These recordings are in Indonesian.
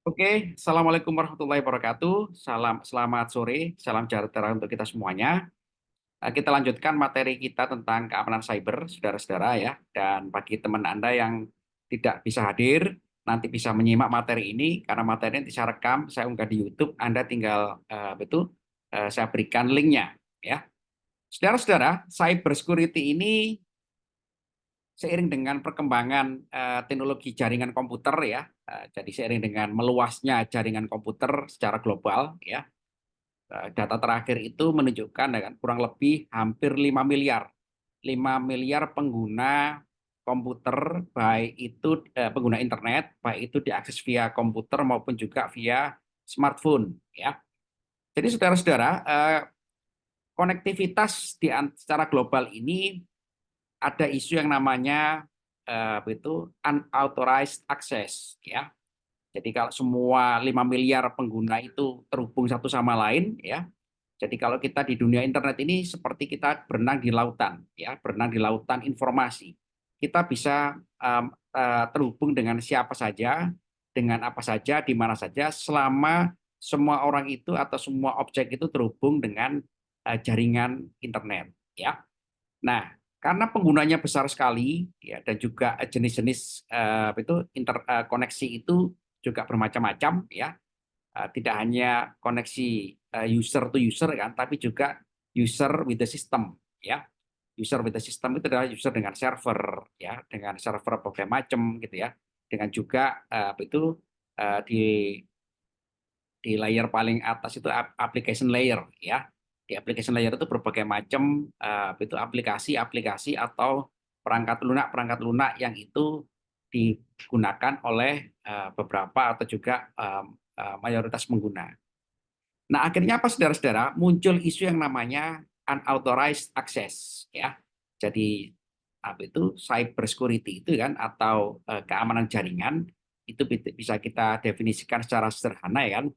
Oke, Assalamualaikum warahmatullahi wabarakatuh. Selamat sore, salam sejahtera untuk kita semuanya. Kita lanjutkan materi kita tentang keamanan cyber, saudara-saudara ya. Dan bagi teman Anda yang tidak bisa hadir, nanti bisa menyimak materi ini karena materi ini saya rekam, saya unggah di YouTube. Anda tinggal saya berikan linknya ya. Saudara-saudara, cyber security ini seiring dengan perkembangan teknologi jaringan komputer ya, jadi seiring dengan meluasnya jaringan komputer secara global ya, data terakhir itu menunjukkan dengan kurang lebih hampir 5 miliar pengguna komputer, baik itu pengguna internet, baik itu diakses via komputer maupun juga via smartphone ya. Jadi saudara-saudara, konektivitas secara global ini ada isu yang namanya unauthorized access ya. Jadi kalau semua 5 miliar pengguna itu terhubung satu sama lain ya. Jadi kalau kita di dunia internet ini seperti kita berenang di lautan ya, berenang di lautan informasi. Kita bisa terhubung dengan siapa saja, dengan apa saja, di mana saja selama semua orang itu atau semua objek itu terhubung dengan jaringan internet ya. Nah, karena penggunanya besar sekali ya dan juga jenis-jenis interkoneksi itu juga bermacam-macam ya. Tidak hanya koneksi user to user kan, tapi juga user with the system ya. User with the system itu adalah user dengan server ya, dengan server berbagai macam gitu ya. Dengan juga di layer paling atas itu application layer ya. Di application layer itu berbagai macam itu aplikasi-aplikasi atau perangkat lunak yang itu digunakan oleh beberapa atau juga mayoritas pengguna. Nah, akhirnya apa saudara-saudara? Muncul isu yang namanya unauthorized access ya. Jadi apa itu cyber security itu kan atau keamanan jaringan itu bisa kita definisikan secara sederhana ya kan.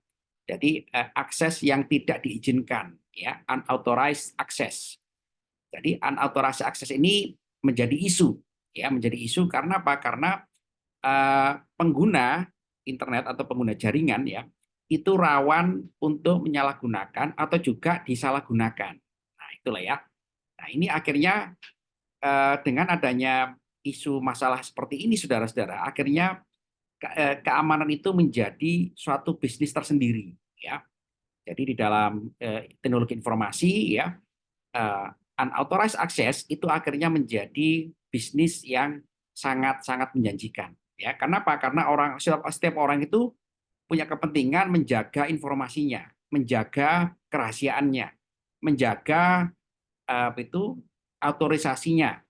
Jadi akses yang tidak diizinkan ya, unauthorized access. Jadi unauthorized access ini menjadi isu ya, menjadi isu karena apa? Karena pengguna internet atau pengguna jaringan ya itu rawan untuk menyalahgunakan atau juga disalahgunakan. Nah, itulah ya. Nah, ini akhirnya dengan adanya isu masalah seperti ini saudara-saudara, akhirnya keamanan itu menjadi suatu bisnis tersendiri ya. Jadi di dalam teknologi informasi ya, unauthorized access itu akhirnya menjadi bisnis yang sangat-sangat menjanjikan. Ya, kenapa? Karena setiap orang itu punya kepentingan menjaga informasinya, menjaga kerahasiaannya, menjaga autorisasinya,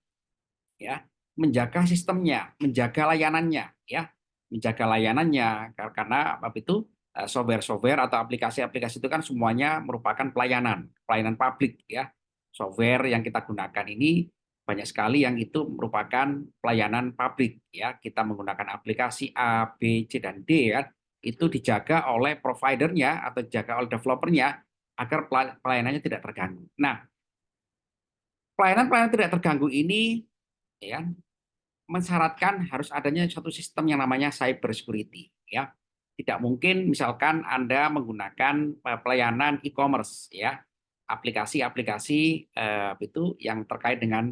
ya, menjaga sistemnya, menjaga layanannya, ya, menjaga layanannya karena software-software atau aplikasi-aplikasi itu kan semuanya merupakan pelayanan publik, ya. Software yang kita gunakan ini banyak sekali yang itu merupakan pelayanan publik, ya. Kita menggunakan aplikasi A, B, C dan D ya, itu dijaga oleh providernya atau dijaga oleh developernya agar pelayanannya tidak terganggu. Nah, pelayanan-pelayanan tidak terganggu ini ya mensyaratkan harus adanya suatu sistem yang namanya cyber security ya. Tidak mungkin misalkan Anda menggunakan pelayanan e-commerce ya, aplikasi-aplikasi itu yang terkait dengan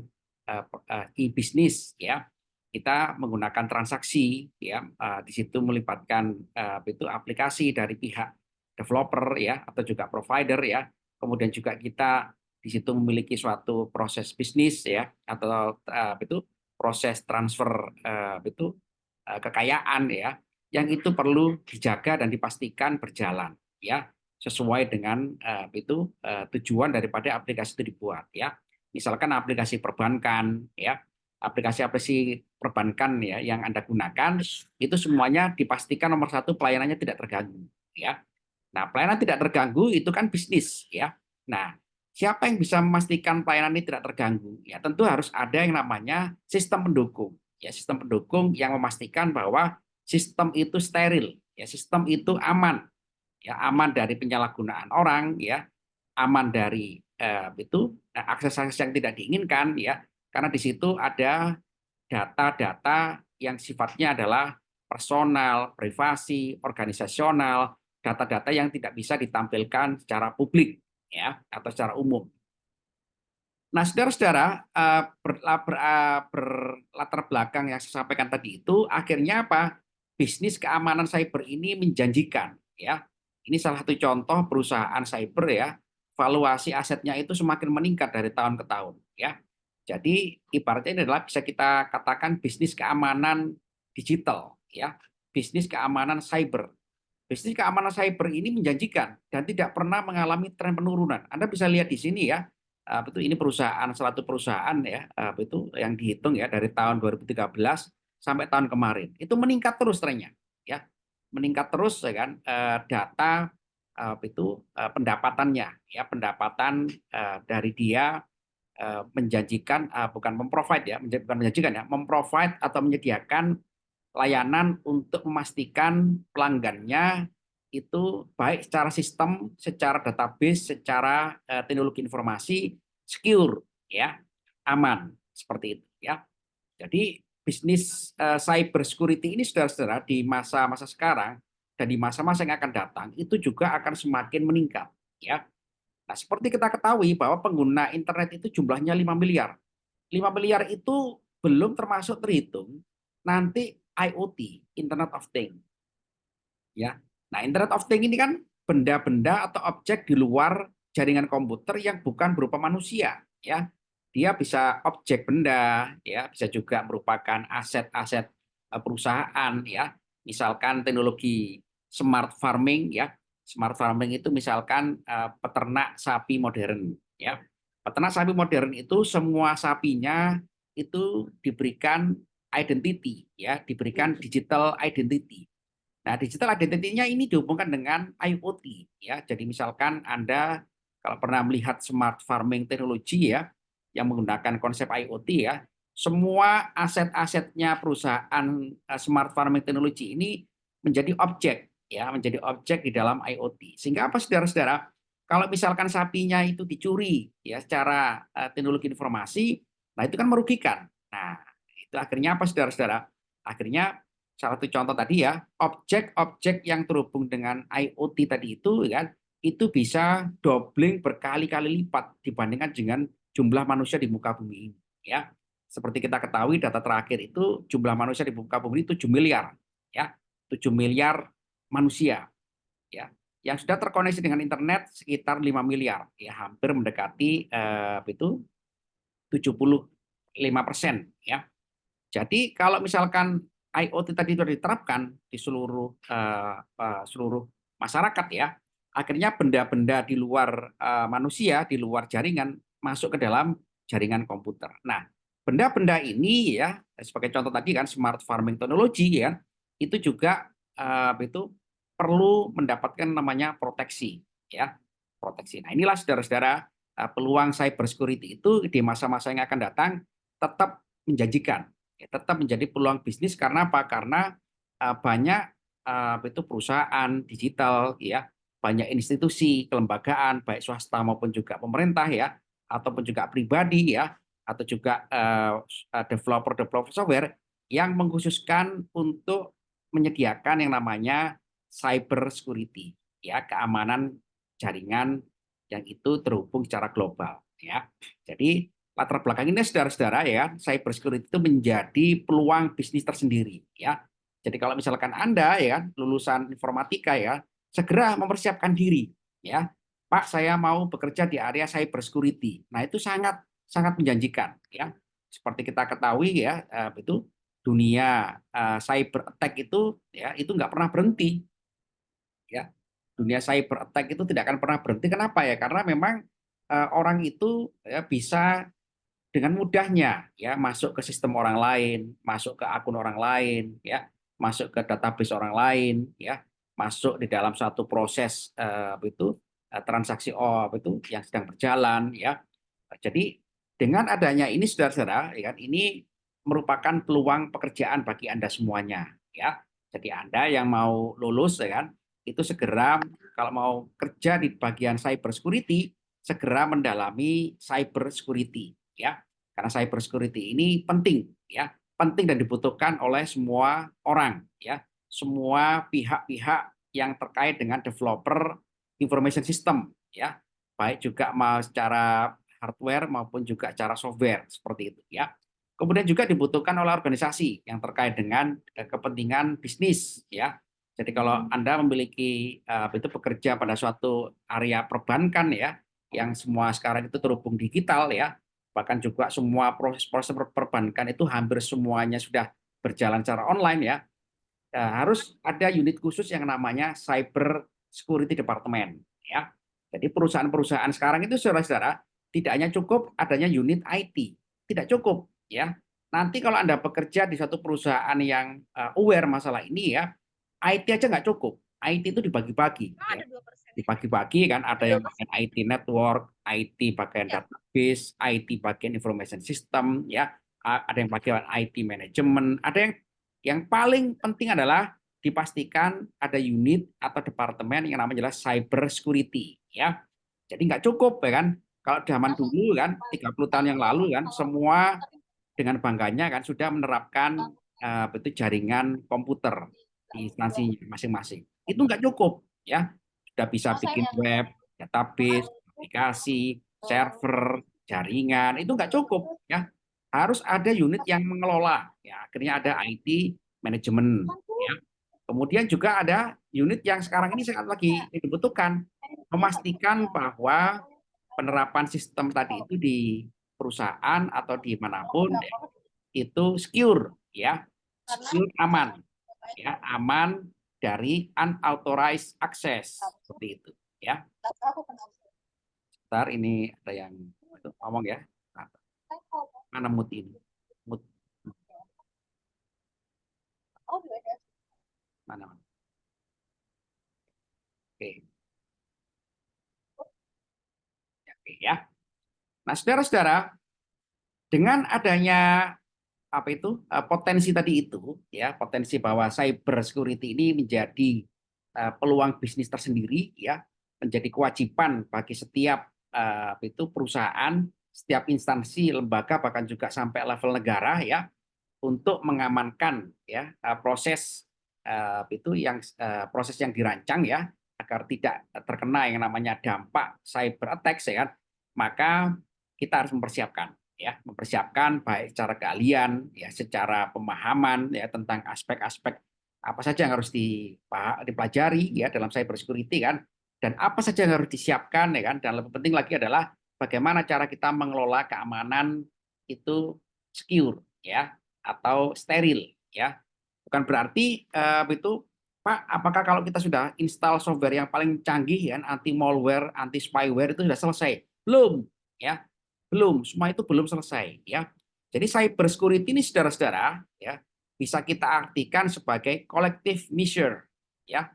e-bisnis ya. Kita menggunakan transaksi ya, di situ melibatkan itu aplikasi dari pihak developer ya atau juga provider ya. Kemudian juga kita di situ memiliki suatu proses bisnis ya atau itu proses transfer kekayaan ya yang itu perlu dijaga dan dipastikan berjalan ya sesuai dengan tujuan daripada aplikasi itu dibuat ya. Misalkan aplikasi perbankan ya, aplikasi-aplikasi perbankan ya yang Anda gunakan itu semuanya dipastikan nomor satu pelayanannya tidak terganggu ya. Nah, pelayanan tidak terganggu itu kan bisnis ya. Nah, siapa yang bisa memastikan pelayanan ini tidak terganggu? Ya, tentu harus ada yang namanya sistem pendukung. Ya, sistem pendukung yang memastikan bahwa sistem itu steril, ya, sistem itu aman. Ya, aman dari penyalahgunaan orang, ya, aman dari akses-akses yang tidak diinginkan, ya. Karena di situ ada data-data yang sifatnya adalah personal, privasi, organisasional, data-data yang tidak bisa ditampilkan secara publik ya atau secara umum. Nah, saudara-saudara, berlatar belakang yang saya sampaikan tadi itu akhirnya apa? Bisnis keamanan cyber ini menjanjikan ya. Ini salah satu contoh perusahaan cyber ya, valuasi asetnya itu semakin meningkat dari tahun ke tahun ya. Jadi ibaratnya ini adalah bisa kita katakan bisnis keamanan digital ya, bisnis keamanan cyber. Bisnis keamanan cyber ini menjanjikan dan tidak pernah mengalami tren penurunan. Anda bisa lihat di sini ya, betul ini perusahaan salah satu perusahaan ya, itu yang dihitung ya dari tahun 2013 sampai tahun kemarin. Itu meningkat terus trennya ya. Meningkat terus ya kan data pendapatannya ya, pendapatan dari dia menjanjikan bukan memprovide ya, bukan menjanjikan ya, memprovide atau menyediakan layanan untuk memastikan pelanggannya itu baik secara sistem, secara database, secara teknologi informasi secure ya, aman seperti itu ya. Jadi bisnis cyber security ini saudara-saudara di masa-masa sekarang dan di masa-masa yang akan datang itu juga akan semakin meningkat ya. Nah, seperti kita ketahui bahwa pengguna internet itu jumlahnya 5 miliar. 5 miliar itu belum termasuk terhitung nanti IoT, Internet of Things, ya. Nah, Internet of Things ini kan benda-benda atau objek di luar jaringan komputer yang bukan berupa manusia, ya. Dia bisa objek benda, ya, bisa juga merupakan aset-aset perusahaan, ya. Misalkan teknologi smart farming, ya. Smart farming itu misalkan peternak sapi modern, ya. Peternak sapi modern itu semua sapinya itu diberikan identity, ya, diberikan digital identity. Nah, digital identity-nya ini dihubungkan dengan IoT ya. Jadi misalkan Anda kalau pernah melihat smart farming teknologi ya yang menggunakan konsep IoT ya, semua aset-asetnya perusahaan smart farming teknologi ini menjadi objek ya, menjadi objek di dalam IoT. Sehingga apa saudara-saudara? Kalau misalkan sapinya itu dicuri ya secara teknologi informasi, nah itu kan merugikan. Nah, itu akhirnya apa saudara-saudara? Akhirnya salah satu contoh tadi ya, objek-objek yang terhubung dengan IoT tadi itu kan, itu bisa doubling berkali-kali lipat dibandingkan dengan jumlah manusia di muka bumi ini. Ya, seperti kita ketahui data terakhir itu jumlah manusia di muka bumi itu 7 miliar, ya, 7 miliar manusia, ya, yang sudah terkoneksi dengan internet sekitar 5 miliar, ya, hampir mendekati itu 75%, ya. Jadi kalau misalkan IoT tadi itu diterapkan di seluruh seluruh masyarakat ya, akhirnya benda-benda di luar manusia, di luar jaringan masuk ke dalam jaringan komputer. Nah, benda-benda ini ya sebagai contoh tadi kan smart farming technology ya, itu juga itu perlu mendapatkan namanya proteksi ya, proteksi. Nah, inilah saudara-saudara peluang cyber security itu di masa-masa yang akan datang tetap menjanjikan. Ya, tetap menjadi peluang bisnis karena apa? Karena banyak itu perusahaan digital ya, banyak institusi, kelembagaan baik swasta maupun juga pemerintah ya, ataupun juga pribadi ya, atau juga developer-developer software yang mengkhususkan untuk menyediakan yang namanya cyber security ya, keamanan jaringan yang itu terhubung secara global ya. Jadi latar belakang ini saudara-saudara ya, cyber security itu menjadi peluang bisnis tersendiri ya. Jadi kalau misalkan Anda ya lulusan informatika ya, segera mempersiapkan diri ya. Pak, saya mau bekerja di area cyber security. Nah, itu sangat sangat menjanjikan ya. Seperti kita ketahui ya, itu dunia cyber attack itu ya itu nggak pernah berhenti ya. Dunia cyber attack itu tidak akan pernah berhenti. Kenapa ya? Karena memang orang itu ya, bisa dengan mudahnya ya masuk ke sistem orang lain, masuk ke akun orang lain, ya, masuk ke database orang lain, ya, masuk di dalam satu proses itu transaksi itu yang sedang berjalan, ya. Jadi dengan adanya ini saudara-saudara, ya, ini merupakan peluang pekerjaan bagi Anda semuanya, ya. Jadi Anda yang mau lulus, ya kan, itu segera kalau mau kerja di bagian cyber security, segera mendalami cyber security, ya. Karena cyber security ini penting, ya, penting dan dibutuhkan oleh semua orang, ya, semua pihak-pihak yang terkait dengan developer information system, ya, baik juga mau secara hardware maupun juga secara software seperti itu, ya. Kemudian juga dibutuhkan oleh organisasi yang terkait dengan kepentingan bisnis, ya. Jadi kalau Anda memiliki itu bekerja pada suatu area perbankan, ya, yang semua sekarang itu terhubung digital, ya, bahkan juga semua proses-proses perbankan itu hampir semuanya sudah berjalan secara online, ya. Harus ada unit khusus yang namanya Cyber Security Department, ya. Jadi perusahaan-perusahaan sekarang itu saudara-saudara tidak hanya cukup adanya unit IT, tidak cukup, ya. Nanti kalau Anda bekerja di satu perusahaan yang aware masalah ini, ya, IT aja nggak cukup. IT itu dibagi-bagi, ya. Dibagi-bagi kan, ada yang bagian IT network, IT bagian database, IT bagian information system, ya. Ada yang bagian IT management, ada yang paling penting adalah dipastikan ada unit atau departemen yang namanya adalah cyber security, ya. Jadi nggak cukup, ya kan. Kalau zaman dulu kan 30 tahun yang lalu kan semua dengan bangganya kan sudah menerapkan betul jaringan komputer di instansi masing-masing. Itu nggak cukup, ya. Sudah bisa bikin web, database, aplikasi, server, jaringan, itu nggak cukup, ya. Harus ada unit yang mengelola, ya. Akhirnya ada IT manajemen, ya. Kemudian juga ada unit yang sekarang ini sangat lagi dibutuhkan, memastikan bahwa penerapan sistem tadi itu di perusahaan atau di manapun itu secure, ya, secure, aman, ya, aman dari unauthorized access seperti itu, ya. Ntar ini ada yang ngomong, ya. Mana mood ini? Mood mana? Oke, oke, ya. Nah, saudara-saudara, dengan adanya apa itu potensi tadi itu, ya, potensi bahwa cyber security ini menjadi peluang bisnis tersendiri, ya, menjadi kewajiban bagi setiap itu perusahaan, setiap instansi, lembaga, bahkan juga sampai level negara, ya, untuk mengamankan, ya, proses yang dirancang, ya, agar tidak terkena yang namanya dampak cyber attack, ya kan, maka kita harus mempersiapkan, ya, mempersiapkan baik secara keahlian, ya, secara pemahaman, ya, tentang aspek-aspek apa saja yang harus dipelajari, ya, dalam cyber security, kan, dan apa saja yang harus disiapkan, ya kan, dan lebih penting lagi adalah bagaimana cara kita mengelola keamanan itu secure, ya, atau steril, ya. Bukan berarti itu Pak, apakah kalau kita sudah install software yang paling canggih, ya, anti malware, anti spyware itu sudah selesai? Belum, ya. Belum, semua itu belum selesai, ya. Jadi cyber security ini saudara-saudara, ya, bisa kita artikan sebagai collective measure, ya.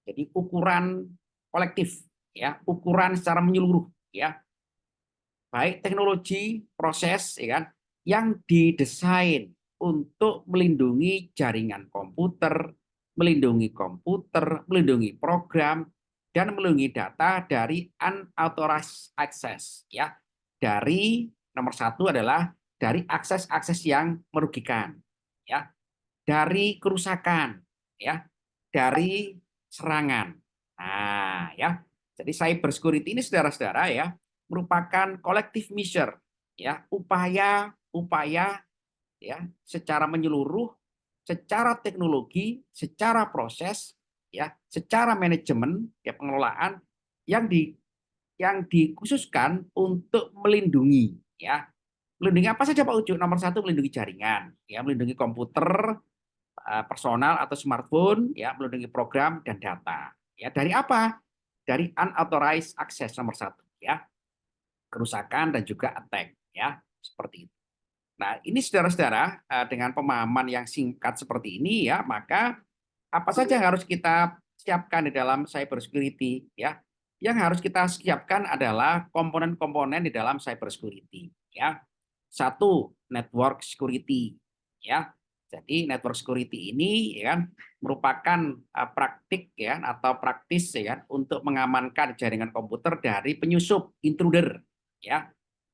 Jadi ukuran kolektif, ya, ukuran secara menyeluruh, ya. Baik teknologi, proses, ya kan, yang didesain untuk melindungi jaringan komputer, melindungi program, dan melindungi data dari unauthorized access, ya. Dari nomor satu adalah dari akses-akses yang merugikan, ya, dari kerusakan, ya, dari serangan. Nah, ya. Jadi cyber security ini saudara-saudara, ya, merupakan collective measure, ya, upaya-upaya, ya, secara menyeluruh, secara teknologi, secara proses, ya, secara manajemen, ya, pengelolaan yang dikhususkan untuk melindungi, ya. Melindungi apa saja Pak Ucu? Nomor satu melindungi jaringan, ya, melindungi komputer, personal atau smartphone, ya, melindungi program dan data. Ya, dari apa? Dari unauthorized access nomor satu, ya, kerusakan dan juga attack, ya, seperti itu. Nah, ini saudara-saudara, dengan pemahaman yang singkat seperti ini, ya, maka apa saja yang harus kita siapkan di dalam cyber security, ya. Yang harus kita siapkan adalah komponen-komponen di dalam cyber security, ya. Satu, network security, ya. Jadi network security ini, ya kan, merupakan praktik, ya, atau praktis, ya kan, untuk mengamankan jaringan komputer dari penyusup, intruder, ya.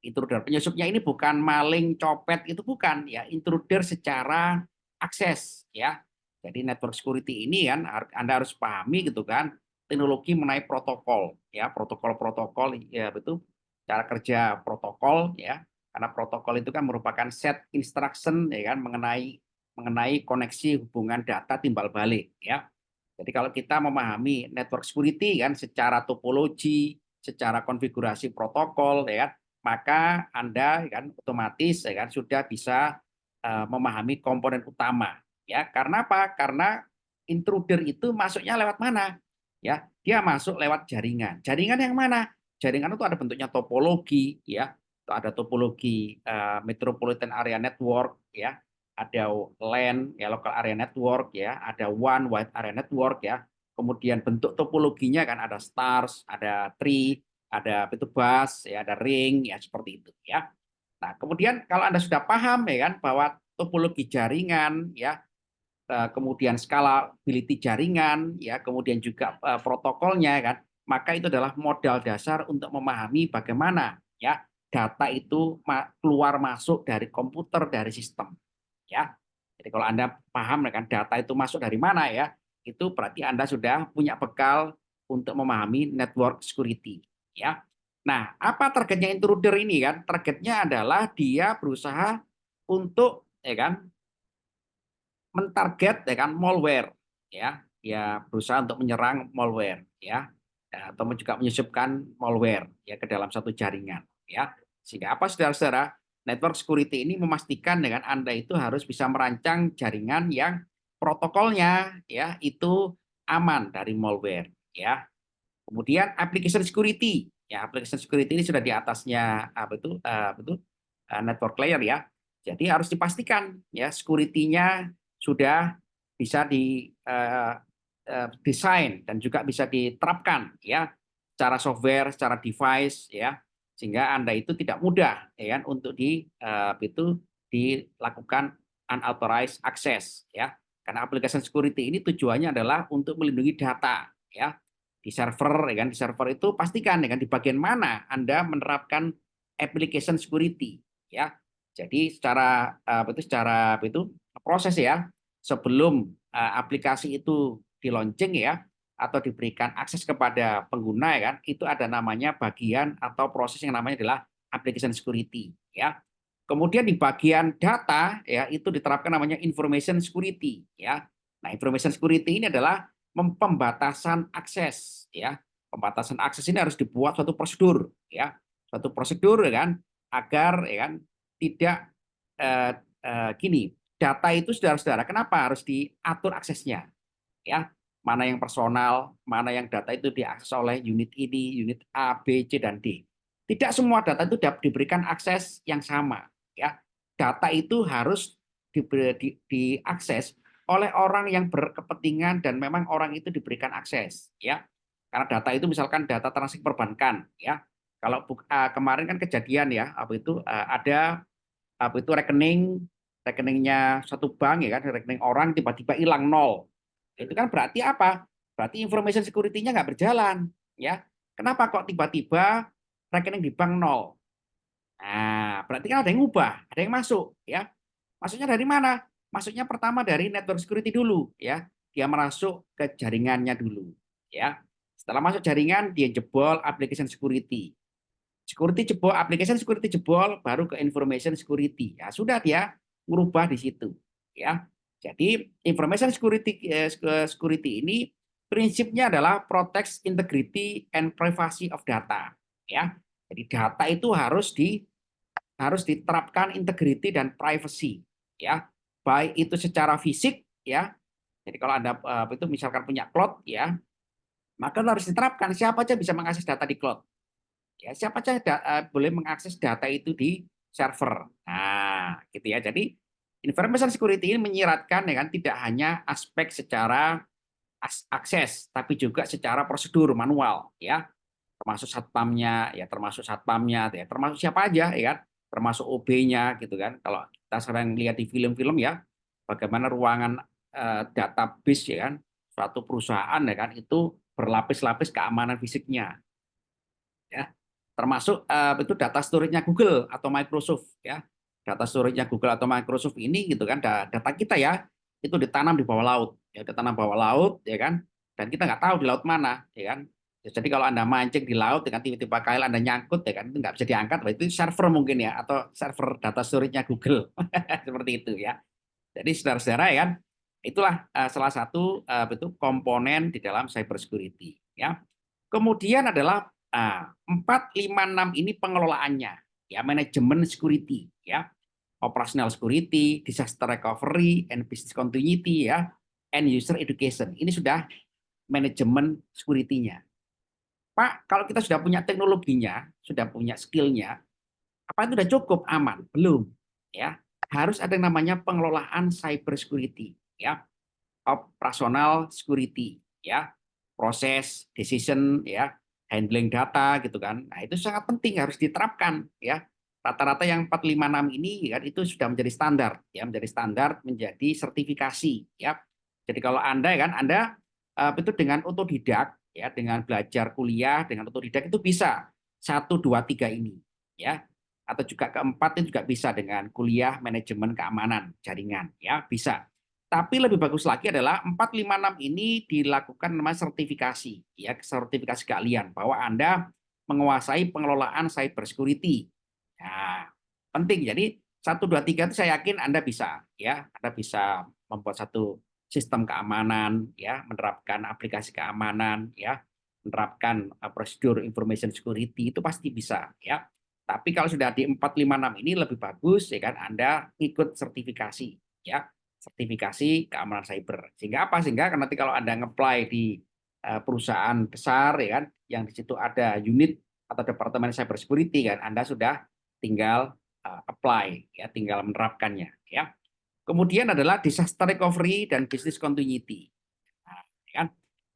Intruder penyusupnya ini bukan maling, copet, itu bukan ya, intruder secara akses ya. Jadi network security ini kan Anda harus pahami gitu kan, teknologi mengenai protokol ya, protokol-protokol ya, betul, cara kerja protokol ya. Karena protokol itu kan merupakan set instruction ya kan, mengenai koneksi hubungan data timbal balik ya. Jadi kalau kita memahami network security kan secara topologi, secara konfigurasi protokol ya kan, maka Anda ya kan otomatis ya kan sudah bisa memahami komponen utama ya. Karena apa? Karena intruder itu masuknya lewat mana? Ya, dia masuk lewat jaringan. Jaringan yang mana? Jaringan itu ada bentuknya topologi ya. Itu ada topologi metropolitan area network ya, ada LAN ya, local area network ya, ada one wide area network ya. Kemudian bentuk topologinya kan ada stars, ada tree, ada itu bus ya, ada ring ya, seperti itu ya. Nah, kemudian kalau Anda sudah paham ya kan bahwa topologi jaringan ya, kemudian scalability jaringan ya, kemudian juga protokolnya kan, maka itu adalah modal dasar untuk memahami bagaimana ya data itu keluar masuk dari komputer, dari sistem ya. Jadi kalau Anda paham kan data itu masuk dari mana ya, itu berarti Anda sudah punya bekal untuk memahami network security ya. Nah, apa targetnya intruder ini kan? Targetnya adalah dia berusaha untuk ya kan mentarget ya kan malware ya. Dia berusaha untuk menyerang malware ya. Atau juga menyusupkan malware ya ke dalam satu jaringan ya. Sehingga apa saudara-saudara? Network security ini memastikan dengan Anda itu harus bisa merancang jaringan yang protokolnya ya itu aman dari malware ya. Kemudian application security ya, application security ini sudah di atasnya network layer ya. Jadi harus dipastikan ya security-nya sudah bisa di desain dan juga bisa diterapkan ya secara software, secara device ya, sehingga Anda itu tidak mudah ya kan untuk itu dilakukan unauthorized access ya. Karena application security ini tujuannya adalah untuk melindungi data ya di server ya kan. Di server itu pastikan ya kan di bagian mana Anda menerapkan application security ya. Jadi secara proses ya, sebelum aplikasi itu di launching ya atau diberikan akses kepada pengguna ya kan, itu ada namanya bagian atau proses yang namanya adalah application security ya. Kemudian di bagian data ya itu diterapkan namanya information security ya. Nah, information security ini adalah pembatasan akses ya. Pembatasan akses ini harus dibuat suatu prosedur ya. Suatu prosedur ya kan agar ya kan tidak eh, gini, data itu saudara-saudara kenapa harus diatur aksesnya ya, mana yang personal, mana yang data itu diakses oleh unit ini, unit A, B, C, dan D. Tidak semua data itu diberikan akses yang sama. Ya, data itu harus diakses oleh orang yang berkepentingan dan memang orang itu diberikan akses. Ya, karena data itu misalkan data transaksi perbankan. Ya, kalau kemarin kan kejadian ya, ada itu rekeningnya satu bank ya kan, rekening orang tiba-tiba hilang nol. Itu kan berarti apa? Berarti information security-nya nggak berjalan, ya. Kenapa kok tiba-tiba rekening di bank nol? Nah, berarti kan ada yang ubah, ada yang masuk, ya. Masuknya dari mana? Masuknya pertama dari network security dulu, ya. Dia masuk ke jaringannya dulu, ya. Setelah masuk jaringan, dia jebol application security. Security jebol, application security jebol, baru ke information security. Ya sudah dia merubah di situ, ya. Jadi information security ini prinsipnya adalah protect integrity and privacy of data, ya. Jadi data itu harus diterapkan integrity dan privacy, ya. Baik itu secara fisik, ya. Jadi kalau Anda itu misalkan punya cloud, ya, maka harus diterapkan siapa saja bisa mengakses data di cloud. Ya, siapa saja boleh mengakses data itu di server. Nah, gitu ya. Jadi information security ini menyiratkan ya kan tidak hanya aspek secara akses, tapi juga secara prosedur manual ya. Termasuk satpamnya, ya, termasuk siapa aja ya kan, termasuk OB-nya gitu kan. Kalau kita sering lihat di film-film ya, bagaimana ruangan database ya kan, suatu perusahaan ya kan itu berlapis-lapis keamanan fisiknya. Ya, termasuk itu data storage-nya Google atau Microsoft ya. Data storage-nya Google atau Microsoft ini gitu kan, data kita ya itu ditanam di bawah laut, ya ditanam bawah laut ya kan, dan kita nggak tahu di laut mana ya kan. Ya, jadi kalau Anda mancing di laut dengan tiba-tiba kail Anda nyangkut ya kan, itu nggak bisa diangkat, itu server mungkin ya, atau server data storage-nya Google seperti itu ya. Jadi saudara-saudara ya kan, itulah salah satu itu komponen di dalam cyber security ya. Kemudian adalah 4, 5, 6 ini pengelolaannya ya, manajemen security ya, operational security, disaster recovery, and business continuity ya, and user education. Ini sudah manajemen security-nya. Pak, kalau kita sudah punya teknologinya, sudah punya skill-nya, apa itu sudah cukup aman? Belum ya. Harus ada yang namanya pengelolaan cyber security ya, operational security ya, proses decision ya, handling data gitu kan. Nah, itu sangat penting, harus diterapkan ya. Rata-rata yang 456 ini kan itu sudah menjadi standar ya, menjadi standar, menjadi sertifikasi ya. Jadi kalau Anda ya kan, Anda itu dengan otodidak ya, dengan belajar kuliah dengan otodidak itu bisa 1, 2, 3 ini ya. Atau juga keempat itu juga bisa dengan kuliah manajemen keamanan jaringan ya, bisa. Tapi lebih bagus lagi adalah 4, 5, 6 ini dilakukan namanya sertifikasi ya, sertifikasi keahlian bahwa Anda menguasai pengelolaan cyber security. Nah, penting. Jadi 1, 2, 3 itu saya yakin Anda bisa ya, Anda bisa membuat satu sistem keamanan ya, menerapkan aplikasi keamanan ya, menerapkan prosedur information security itu pasti bisa ya. Tapi kalau sudah di 4, 5, 6 ini lebih bagus ya kan Anda ikut sertifikasi ya, sertifikasi keamanan cyber. Sehingga apa? Sehingga nanti kalau Anda nge-apply di perusahaan besar ya kan, yang di situ ada unit atau departemen cyber security kan, Anda sudah tinggal apply ya, tinggal menerapkannya ya. Kemudian adalah disaster recovery dan business continuity. Nah, ya kan?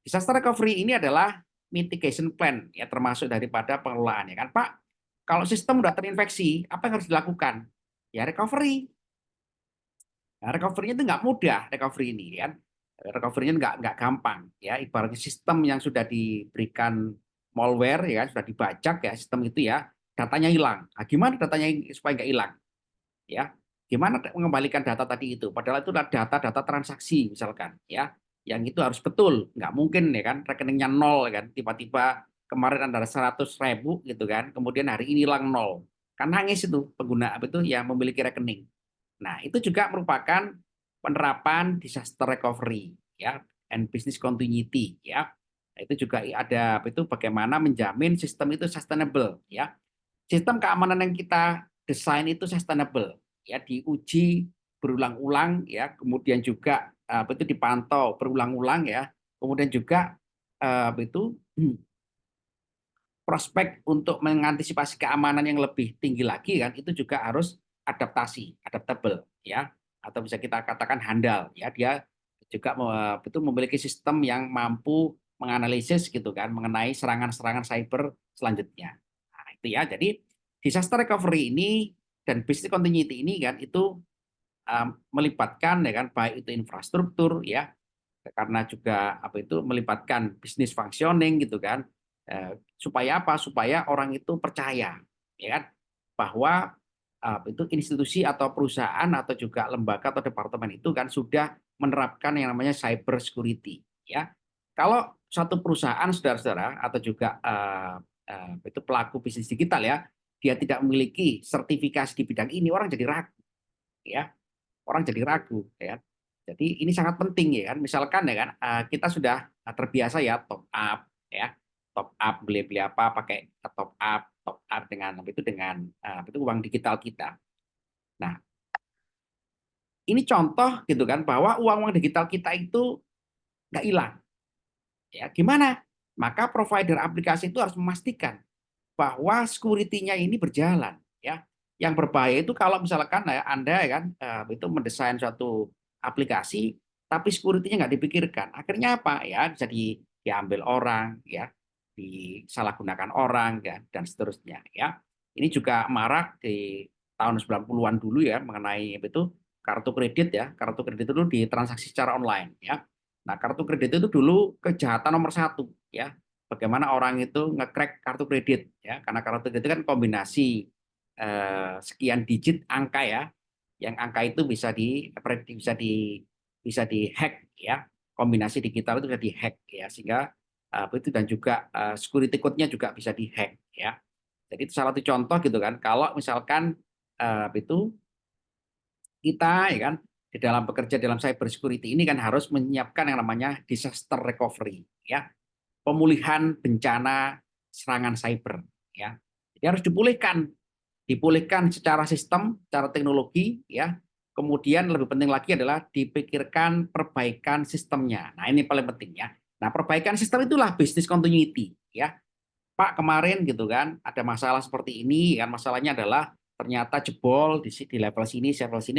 Disaster recovery ini adalah mitigation plan ya, termasuk daripada pengelolaan ya kan, Pak. Kalau sistem sudah terinfeksi, apa yang harus dilakukan? Ya recovery. Nah, recovery-nya itu nggak mudah, recovery ini kan. Recovery-nya nggak gampang ya. Ibaratnya sistem yang sudah diberikan malware ya, sudah dibajak ya sistem itu ya, datanya hilang. Nah, gimana datanya supaya nggak hilang? Ya, gimana mengembalikan data tadi itu? Padahal itu adalah data-data transaksi misalkan ya, yang itu harus betul. Nggak mungkin ya kan, rekeningnya nol ya kan, tiba-tiba kemarin ada 100.000 gitu kan, kemudian hari ini hilang nol. Kan nangis itu pengguna apa itu yang memiliki rekening. Nah, itu juga merupakan penerapan disaster recovery ya, and business continuity ya. Nah, itu juga ada itu bagaimana menjamin sistem itu sustainable ya. Sistem keamanan yang kita desain itu sustainable ya, diuji berulang-ulang ya, kemudian juga itu dipantau berulang-ulang ya. Kemudian juga itu prospek untuk mengantisipasi keamanan yang lebih tinggi lagi kan, itu juga harus adaptasi, adaptable ya, atau bisa kita katakan handal ya. Dia juga itu memiliki sistem yang mampu menganalisis gitu kan mengenai serangan-serangan cyber selanjutnya. Nah, itu ya. Jadi disaster recovery ini dan business continuity ini kan itu melibatkan ya kan, baik itu infrastruktur ya, karena juga apa itu melibatkan bisnis functioning gitu kan. Supaya apa? Supaya orang itu percaya ya kan, bahwa itu institusi atau perusahaan atau juga lembaga atau departemen itu kan sudah menerapkan yang namanya cyber security ya. Kalau satu perusahaan saudara-saudara atau juga itu pelaku bisnis digital ya, dia tidak memiliki sertifikasi di bidang ini, orang jadi ragu ya, orang jadi ragu ya. Jadi ini sangat penting ya kan. Misalkan ya kan kita sudah terbiasa ya top up ya. Top up beli-beli apa pakai top up dengan apa itu dengan itu uang digital kita. Nah, ini contoh gitu kan bahwa uang-uang digital kita itu nggak hilang. Ya, gimana? Maka provider aplikasi itu harus memastikan bahwa security-nya ini berjalan ya. Yang berbahaya itu kalau misalkan ya, Anda ya kan itu mendesain suatu aplikasi tapi security-nya nggak dipikirkan. Akhirnya apa? Ya bisa diambil orang ya, disalahgunakan orang ya, dan seterusnya ya. Ini juga marak di tahun 90-an dulu ya mengenai itu kartu kredit ya. Kartu kredit itu ditransaksi secara online ya. Nah, kartu kredit itu dulu kejahatan nomor 1 ya. bagaimana orang itu nge-crack kartu kredit ya, karena kartu kredit itu kan kombinasi sekian digit angka ya, yang angka itu bisa dihack ya, kombinasi digital itu bisa dihack ya, sehingga itu dan juga security code-nya juga bisa dihack ya. Jadi itu salah satu contoh gitu kan, kalau misalkan itu kita ya kan di dalam bekerja dalam cyber security ini kan harus menyiapkan yang namanya disaster recovery ya, pemulihan bencana serangan cyber ya. Jadi harus dipulihkan secara sistem, secara teknologi ya. Kemudian lebih penting lagi adalah dipikirkan perbaikan sistemnya. Nah, ini paling penting ya. Nah, perbaikan sistem itulah business continuity ya. Pak, kemarin gitu kan ada masalah seperti ini kan, masalahnya adalah ternyata jebol di level sini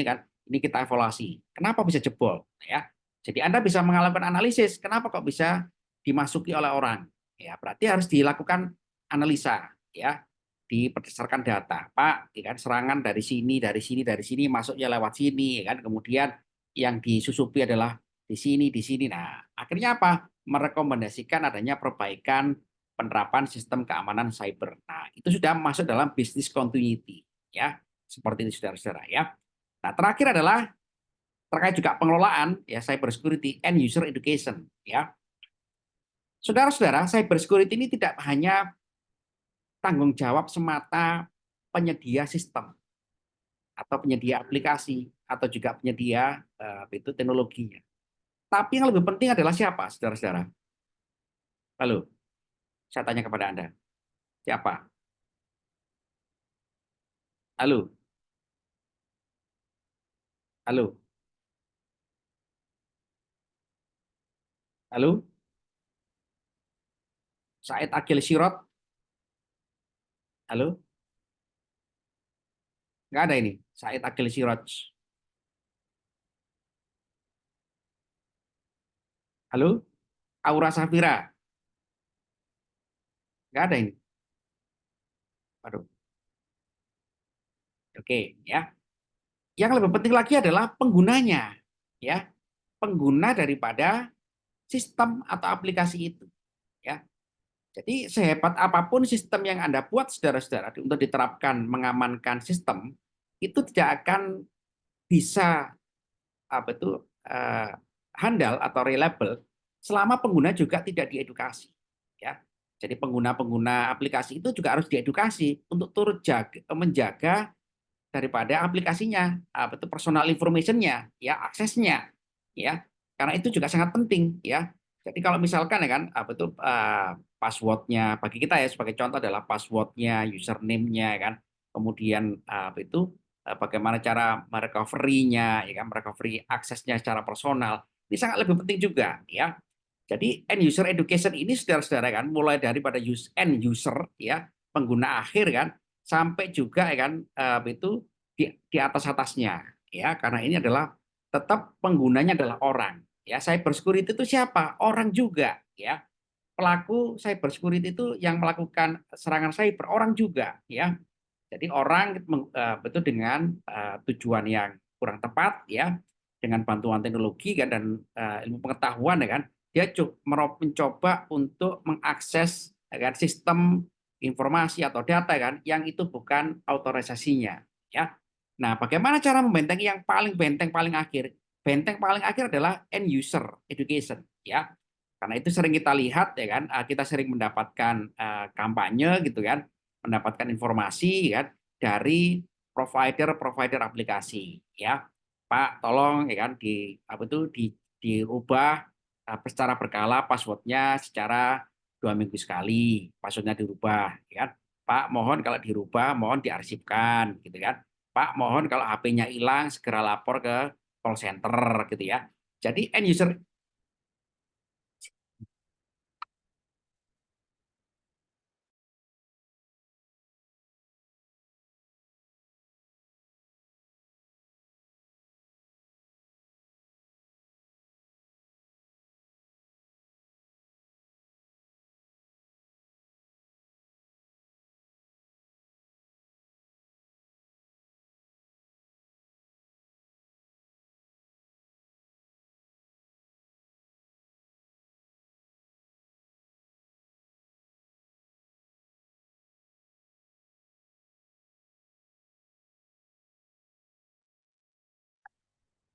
kan, ini kita evaluasi kenapa bisa jebol ya. Jadi Anda bisa mengalami analisis kenapa kok bisa dimasuki oleh orang ya, berarti harus dilakukan analisa ya, berdasarkan data Pak ya kan, serangan dari sini masuknya lewat sini ya kan, kemudian yang disusupi adalah di sini. Nah, akhirnya apa, merekomendasikan adanya perbaikan penerapan sistem keamanan cyber. Nah, itu sudah masuk dalam business continuity ya. Seperti itu saudara-saudara ya. Nah, terakhir adalah terkait juga pengelolaan ya cyber security and user education ya. Saudara-saudara, cyber security ini tidak hanya tanggung jawab semata penyedia sistem atau penyedia aplikasi atau juga penyedia itu teknologinya. Tapi yang lebih penting adalah siapa, saudara-saudara? Halo, saya tanya kepada Anda. Siapa? Halo, halo, halo. Said Akil Sirot. Halo, nggak ada ini. Said Akil Siroj. Halo, Aura Safira. Nggak ada ini. Waduh, oke ya. Yang lebih penting lagi adalah penggunanya, ya, pengguna daripada sistem atau aplikasi itu, ya. Jadi sehebat apapun sistem yang Anda buat, saudara-saudara, untuk diterapkan mengamankan sistem, itu tidak akan bisa apa itu handal atau reliable selama pengguna juga tidak diedukasi ya. Jadi pengguna-pengguna aplikasi itu juga harus diedukasi untuk turut menjaga daripada aplikasinya, apa itu personal information-nya, ya aksesnya, ya. Karena itu juga sangat penting, ya. Jadi kalau misalkan ya kan, apa itu password-nya bagi kita ya sebagai contoh adalah password-nya, username-nya, ya kan. Kemudian apa itu bagaimana cara merecovery-nya, ya kan, merecovery aksesnya secara personal. Ini sangat lebih penting juga, ya. Jadi end user education ini saudara-saudara kan mulai daripada end user ya, pengguna akhir kan, sampai juga ya kan itu di atas-atasnya ya, karena ini adalah tetap penggunanya adalah orang ya. Cyber security itu siapa? Orang juga ya. Pelaku cyber security itu yang melakukan serangan cyber orang juga ya. Jadi orang betul dengan tujuan yang kurang tepat ya, dengan bantuan teknologi kan dan ilmu pengetahuan ya kan, dia mencoba untuk mengakses ya kan, sistem informasi atau data kan yang itu bukan otorisasinya ya. Nah, bagaimana cara membentengi yang paling benteng paling akhir? Benteng paling akhir adalah end user education ya. Karena itu sering kita lihat ya kan, kita sering mendapatkan kampanye gitu kan, mendapatkan informasi ya dari provider-provider aplikasi ya. Pak, tolong ya kan apa itu dirubah secara berkala passwordnya secara 2 minggu sekali, passwordnya dirubah ya kan. Pak, mohon kalau dirubah mohon diarsipkan gitu kan. Pak, mohon kalau HP-nya hilang segera lapor ke call center gitu ya. Jadi end user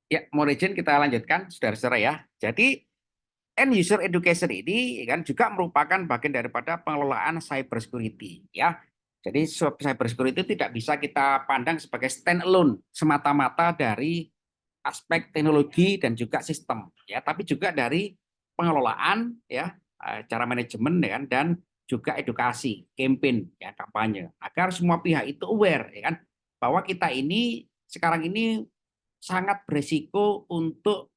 Ya, mau izin kita lanjutkan, saudara-saudara ya. Jadi end user education ini kan juga merupakan bagian daripada pengelolaan cyber security ya. Jadi cyber security itu tidak bisa kita pandang sebagai stand alone semata-mata dari aspek teknologi dan juga sistem ya, tapi juga dari pengelolaan ya, cara manajemen ya kan, dan juga edukasi, campaign ya, kampanye agar semua pihak itu aware ya kan bahwa kita ini sekarang ini sangat berisiko untuk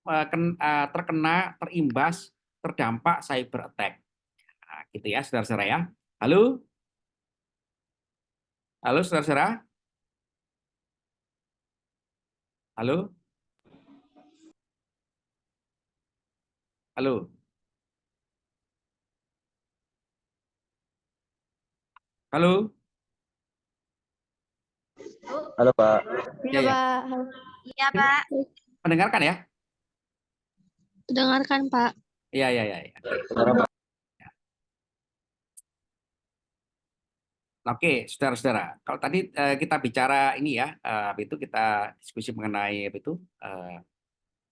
terkena, terimbas, terdampak cyber attack. Nah, gitu ya, saudara-saudara ya. Halo, halo saudara-saudara, halo, halo, halo. Halo Pak. Iya, Ya ya, Pak. Iya, Pak. mendengarkan ya? Dengarkan, Pak. Iya ya ya. Ya. Oke. Saudara Pak. Oke, saudara-saudara. Kalau tadi kita bicara ini ya, itu kita diskusi mengenai itu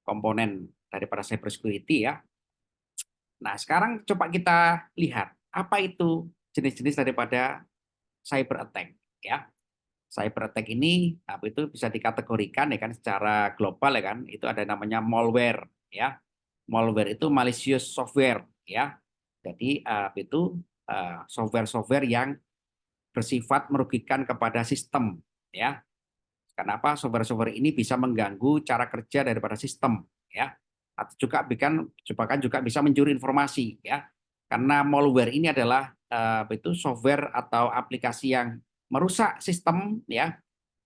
komponen daripada cyber security ya. Nah, sekarang coba kita lihat apa itu jenis-jenis daripada cyber attack ya. Cyber attack ini apa itu bisa dikategorikan ya kan secara global ya kan, itu ada namanya malware ya. Malware itu malicious software ya. Jadi itu software-software yang bersifat merugikan kepada sistem ya. Kenapa software-software ini bisa mengganggu cara kerja daripada sistem ya. Atau juga bahkan juga bisa mencuri informasi ya. Karena malware ini adalah itu software atau aplikasi yang merusak sistem ya.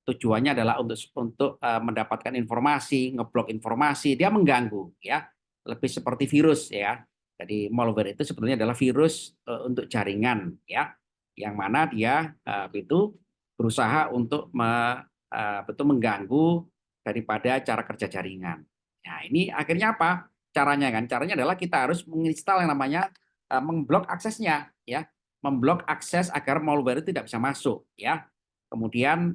Tujuannya adalah untuk mendapatkan informasi, ngeblok informasi, dia mengganggu ya. Lebih seperti virus ya. Jadi malware itu sebetulnya adalah virus untuk jaringan ya. Yang mana dia itu berusaha untuk betul mengganggu daripada cara kerja jaringan. Nah, ini akhirnya apa? Caranya kan? Caranya adalah kita harus menginstal yang namanya memblok aksesnya ya. Memblok akses agar malware itu tidak bisa masuk ya. Kemudian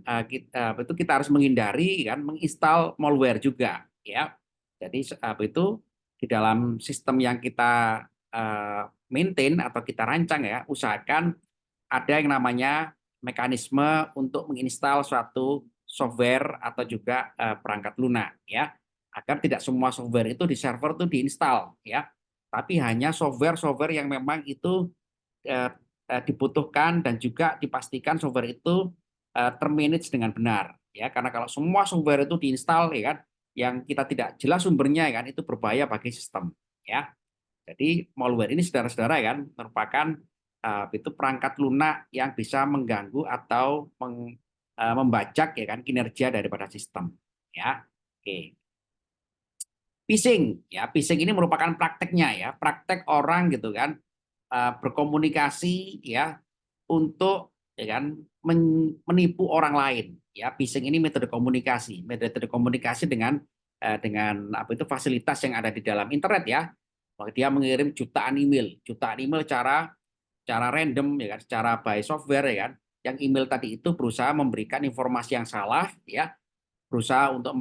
kita harus menghindari kan menginstal malware juga ya. Jadi itu di dalam sistem yang kita maintain atau kita rancang ya, usahakan ada yang namanya mekanisme untuk menginstal suatu software atau juga perangkat lunak ya, agar tidak semua software itu di server itu diinstal ya, tapi hanya software-software yang memang itu dibutuhkan dan juga dipastikan software itu termanage dengan benar ya, karena kalau semua software itu diinstal ya kan yang kita tidak jelas sumbernya ya kan, itu berbahaya bagi sistem ya. Jadi malware ini saudara-saudara kan merupakan itu perangkat lunak yang bisa mengganggu atau membajak ya kan kinerja daripada sistem ya. Oke. Phishing ya, phishing ini merupakan prakteknya ya, praktek orang gitu kan berkomunikasi ya untuk ya kan menipu orang lain ya. Phishing ini metode komunikasi dengan apa itu fasilitas yang ada di dalam internet ya. Dia mengirim jutaan email cara random ya kan, secara by software ya kan. Yang email tadi itu berusaha memberikan informasi yang salah ya, berusaha untuk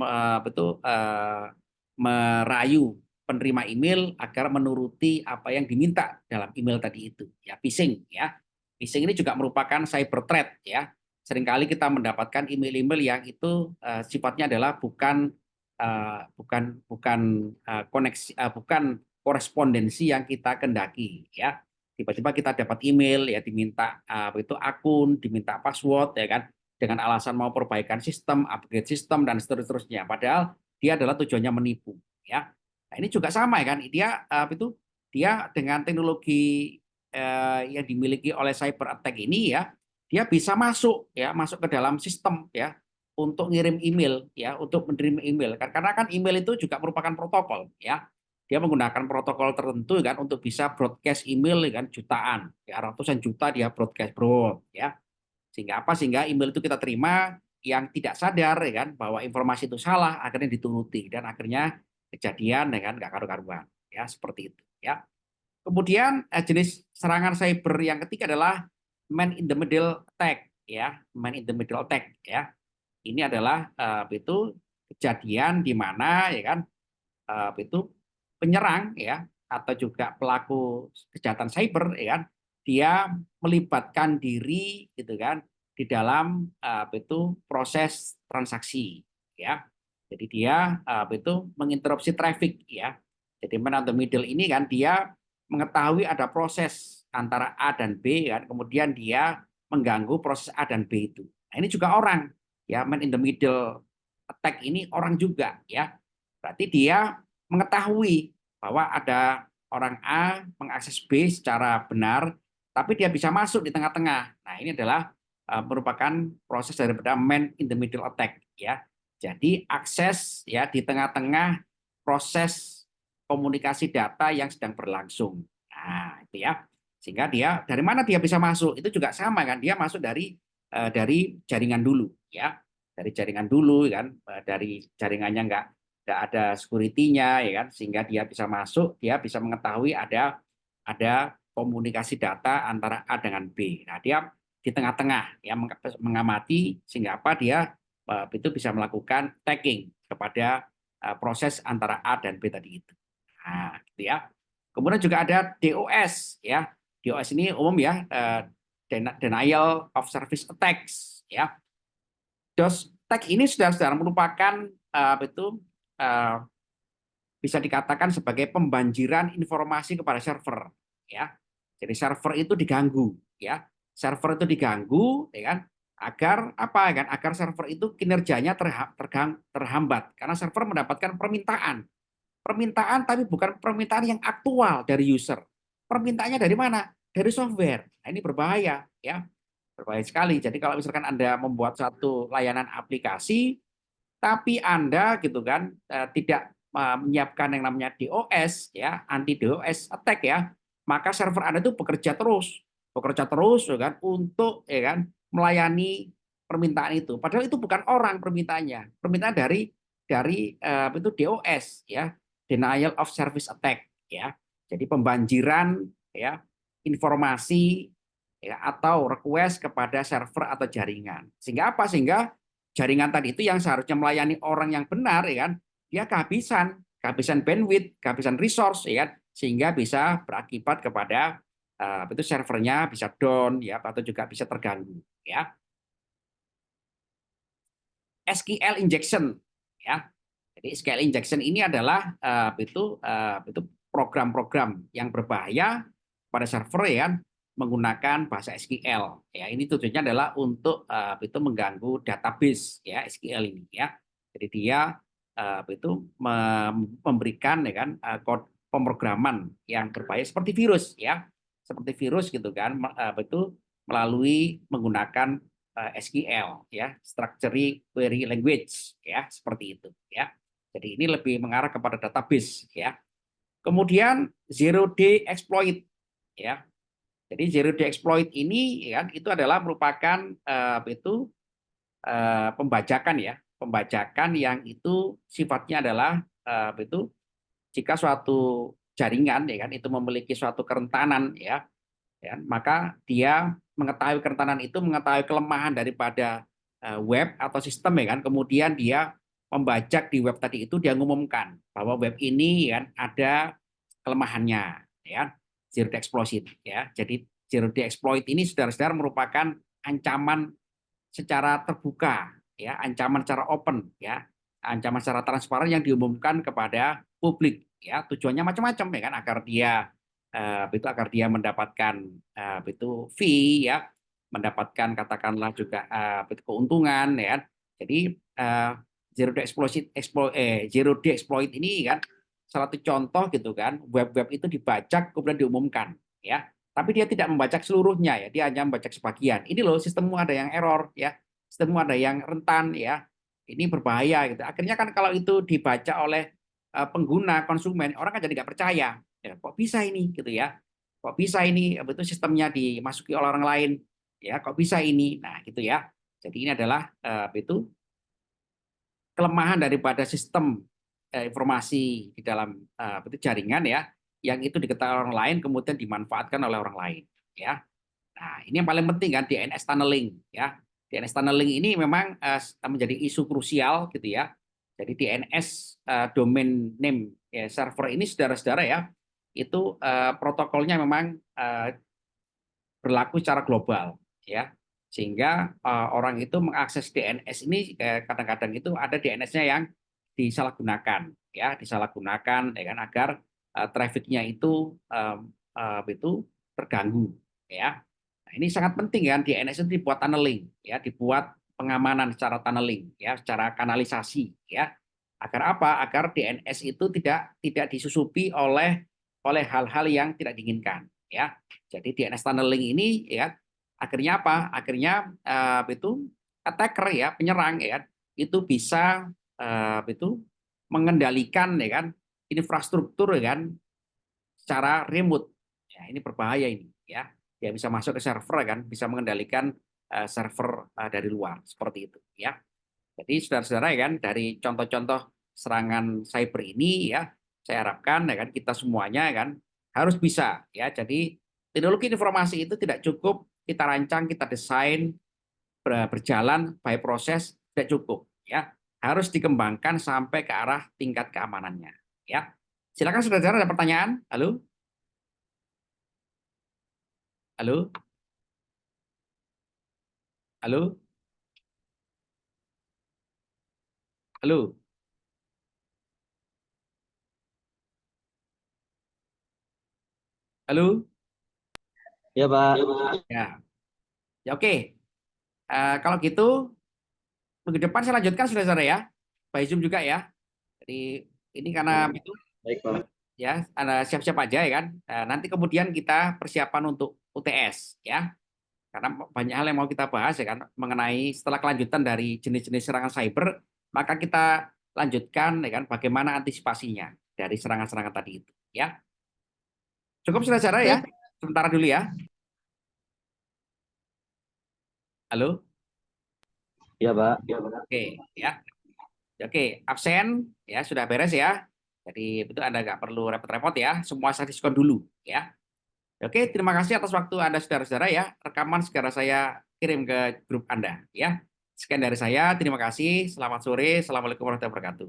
merayu penerima email agar menuruti apa yang diminta dalam email tadi itu ya, phishing ya. Phishing ini juga merupakan cyber threat ya. Seringkali kita mendapatkan email-email yang itu sifatnya adalah bukan korespondensi yang kita kendaki ya. Tiba-tiba kita dapat email ya, diminta itu akun, diminta password ya kan, dengan alasan mau perbaikan sistem, upgrade sistem dan seterusnya. Padahal dia adalah tujuannya menipu ya. Nah, ini juga sama ya kan, dia dengan teknologi yang dimiliki oleh cyber attack ini ya, dia bisa masuk ke dalam sistem ya, untuk ngirim email ya, untuk menerima email, karena kan email itu juga merupakan protokol ya. Dia menggunakan protokol tertentu kan untuk bisa broadcast email kan jutaan ya, ratusan juta dia broadcast ya. Sehingga email itu kita terima yang tidak sadar ya kan bahwa informasi itu salah, akhirnya dituruti dan akhirnya kejadian ya kan nggak karu-karuan ya, seperti itu ya. Kemudian jenis serangan cyber yang ketiga adalah man in the middle attack ya, man in the middle attack ya. Ini adalah itu kejadian di mana ya kan itu penyerang ya atau juga pelaku kejahatan cyber ya kan dia melibatkan diri gitu kan di dalam itu proses transaksi ya. Jadi dia itu menginterupsi traffic ya. Jadi man in the middle ini kan dia mengetahui ada proses antara A dan B kan, kemudian dia mengganggu proses A dan B itu. Nah, ini juga orang ya, man in the middle attack ini orang juga ya. Berarti dia mengetahui bahwa ada orang A mengakses B secara benar, tapi dia bisa masuk di tengah-tengah. Nah, ini adalah merupakan proses daripada man in the middle attack ya. Jadi akses ya di tengah-tengah proses komunikasi data yang sedang berlangsung. Nah, itu ya. Sehingga dia dari mana dia bisa masuk? Itu juga sama kan, dia masuk dari jaringan dulu ya. Dari jaringan dulu kan, dari jaringannya nggak ada security-nya ya kan, sehingga dia bisa masuk, dia bisa mengetahui ada komunikasi data antara A dengan B. Nah, dia di tengah-tengah ya mengamati sehingga apa dia itu bisa melakukan tagging kepada proses antara A dan B tadi itu. Nah, gitu ya. Kemudian juga ada DOS ya. DOS ini umum ya, denial of service attacks ya. DOS attack ini sudah merupakan itu bisa dikatakan sebagai pembanjiran informasi kepada server ya. Jadi server itu diganggu ya. Server itu diganggu ya kan agar apa kan agar server itu kinerjanya terhambat karena server mendapatkan permintaan tapi bukan permintaan yang aktual dari user. Permintaannya dari mana? Dari software. Nah, ini berbahaya ya. Berbahaya sekali. Jadi kalau misalkan Anda membuat satu layanan aplikasi tapi Anda gitu kan tidak menyiapkan yang namanya DOS ya, anti DOS attack ya, maka server Anda itu bekerja terus ya kan untuk ya kan melayani permintaan itu. Padahal itu bukan orang permintaannya, permintaan dari itu DOS ya, denial of service attack ya. Jadi pembanjiran ya informasi ya atau request kepada server atau jaringan. Sehingga apa? Sehingga jaringan tadi itu yang seharusnya melayani orang yang benar ya kan, dia kehabisan bandwidth, kehabisan resource ya kan, sehingga bisa berakibat kepada itu servernya bisa down ya atau juga bisa terganggu ya. SQL injection ya. Jadi SQL injection ini adalah itu program-program yang berbahaya pada server ya kan, menggunakan bahasa SQL ya. Ini tujuannya adalah untuk itu mengganggu database ya SQL ini ya. Jadi dia itu memberikan ya kan pemrograman yang berbahaya seperti virus ya. Seperti virus gitu kan itu melalui menggunakan SQL ya, structure query language ya, seperti itu ya. Jadi ini lebih mengarah kepada database ya. Kemudian zero day exploit ya. Jadi zero day exploit ini ya itu adalah merupakan pembajakan ya, pembajakan yang itu sifatnya adalah itu jika suatu jaringan ya kan itu memiliki suatu kerentanan ya, maka dia mengetahui kerentanan itu, mengetahui kelemahan daripada web atau sistem ya kan, kemudian dia membajak di web tadi itu, dia ngumumkan bahwa web ini ya ada kelemahannya ya, zero day exploit ya. Jadi zero day exploit ini saudara-saudara merupakan ancaman secara terbuka ya, ancaman secara open ya, ancaman secara transparan yang diumumkan kepada publik ya. Tujuannya macam-macam ya kan, agar dia mendapatkan itu fee ya, mendapatkan katakanlah juga keuntungan ya. Jadi zero day exploit ini kan salah satu contoh gitu kan, web-web itu dibajak kemudian diumumkan ya. Tapi dia tidak membajak seluruhnya ya, dia hanya membajak sebagian. Ini loh sistemmu ada yang error ya, sistemmu ada yang rentan ya. Ini berbahaya gitu. Akhirnya kan kalau itu dibaca oleh pengguna konsumen, orang kan jadi nggak percaya. Ya, kok bisa ini gitu ya? Kok bisa ini betul sistemnya dimasuki oleh orang lain? Ya, kok bisa ini? Nah, gitu ya. Jadi ini adalah itu kelemahan daripada sistem informasi di dalam itu jaringan ya, yang itu diketahui orang lain kemudian dimanfaatkan oleh orang lain ya. Nah, ini yang paling penting kan DNS tunneling ya. DNS tunneling ini memang menjadi isu krusial gitu ya. Jadi DNS domain name ya, server ini saudara-saudara ya, itu protokolnya memang berlaku secara global ya. Sehingga orang itu mengakses DNS ini kadang-kadang itu ada DNS-nya yang disalahgunakan ya, disalahgunakan ya kan, agar traffic-nya itu terganggu ya. Nah, ini sangat penting ya, DNS itu dibuat tunneling ya, dibuat pengamanan secara tunneling ya, secara kanalisasi ya. Agar apa? Agar DNS itu tidak disusupi oleh hal-hal yang tidak diinginkan ya. Jadi DNS tunneling ini ya akhirnya apa? Akhirnya itu attacker ya, penyerang ya, itu bisa itu mengendalikan ya kan infrastruktur ya kan secara remote. Ya, ini berbahaya ini ya. Dia bisa masuk ke server kan, bisa mengendalikan server dari luar seperti itu ya. Jadi saudara-saudara ya kan, dari contoh-contoh serangan cyber ini ya, saya harapkan ya kan kita semuanya ya kan harus bisa ya. Jadi teknologi informasi itu tidak cukup kita rancang, kita desain berjalan by proses, tidak cukup ya. Harus dikembangkan sampai ke arah tingkat keamanannya ya. Silakan saudara-saudara, ada pertanyaan? Halo? Halo? Halo? Halo? Halo? Ya, Pak. Ya. Ya oke. Kalau gitu minggu depan saya lanjutkan saudara-saudara ya. By Zoom juga ya. Jadi ini karena itu Baik, Pak. ya, Anda siap-siap aja ya kan. Nanti kemudian kita persiapan untuk UTS ya. Karena banyak hal yang mau kita bahas ya kan mengenai setelah kelanjutan dari jenis-jenis serangan cyber, maka kita lanjutkan ya kan bagaimana antisipasinya dari serangan-serangan tadi itu ya. Cukup saudara-saudara ya. Baik, Sementara dulu ya. Halo. Ya, Pak. Oke ya. Oke, absen ya sudah beres ya. Jadi itu Anda nggak perlu repot-repot ya. Semua saya diskon dulu ya. Oke, terima kasih atas waktu Anda saudara-saudara ya. Rekaman segera saya kirim ke grup Anda ya. Sekian dari saya, terima kasih. Selamat sore. Assalamualaikum warahmatullahi wabarakatuh.